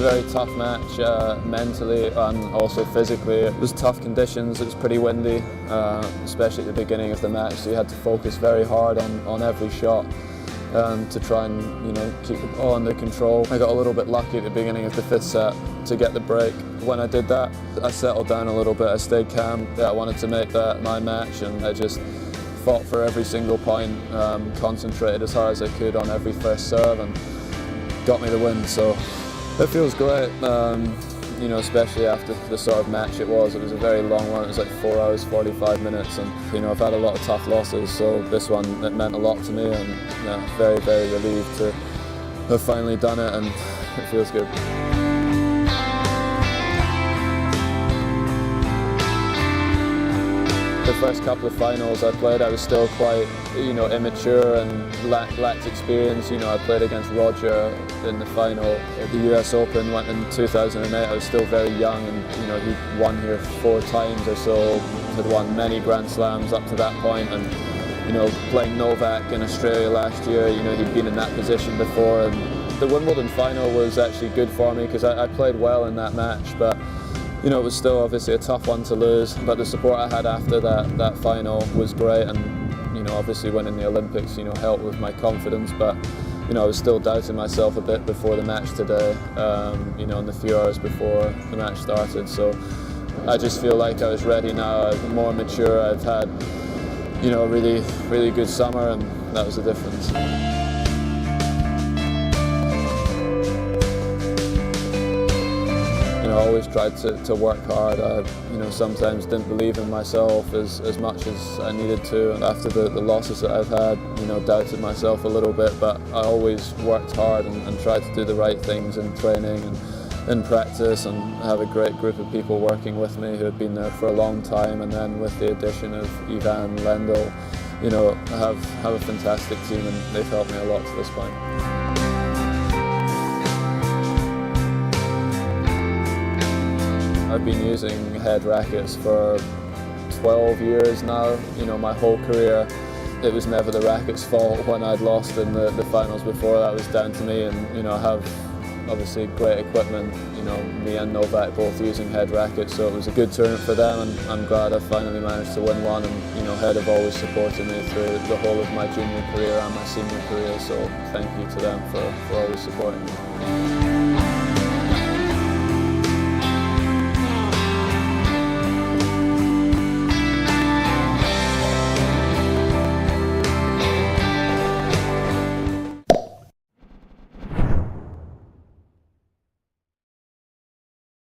a very tough match mentally and also physically. It was tough conditions, it was pretty windy, especially at the beginning of the match, so you had to focus very hard on every shot to try and keep the ball under control. I got a little bit lucky at the beginning of the fifth set to get the break. When I did that, I settled down a little bit, I stayed calm. I wanted to make that my match, and I just fought for every single point, concentrated as hard as I could on every first serve, and got me the win. So it feels great, especially after the sort of match it was. It was a very long one, it was like 4 hours, 45 minutes, and I've had a lot of tough losses, so this one, it meant a lot to me, and very, very relieved to have finally done it, and it feels good. The first couple of finals I played, I was still quite, immature and lacked experience. I played against Roger in the final at the US Open in 2008. I was still very young, and he won here 4 times or so, had won many Grand Slams up to that point, and playing Novak in Australia last year, he'd been in that position before, and the Wimbledon final was actually good for me because I played well in that match, but it was still obviously a tough one to lose, but the support I had after that final was great, and obviously winning the Olympics helped with my confidence, but I was still doubting myself a bit before the match today, in the few hours before the match started. So I just feel like I was ready now. I'm more mature. I've had a really, really good summer, and that was the difference. I always tried to work hard. I sometimes didn't believe in myself as much as I needed to. After the losses that I've had, doubted myself a little bit, but I always worked hard and tried to do the right things in training and in practice, and have a great group of people working with me who have been there for a long time, and then with the addition of Ivan, Lendl, I have a fantastic team, and they've helped me a lot to this point. I've been using head rackets for 12 years now. My whole career, it was never the racket's fault when I'd lost in the finals before. That was down to me, and I have obviously great equipment. Me and Novak both using head rackets, so it was a good tournament for them, and I'm glad I finally managed to win one. And Head have always supported me through the whole of my junior career and my senior career, so thank you to them for always supporting me.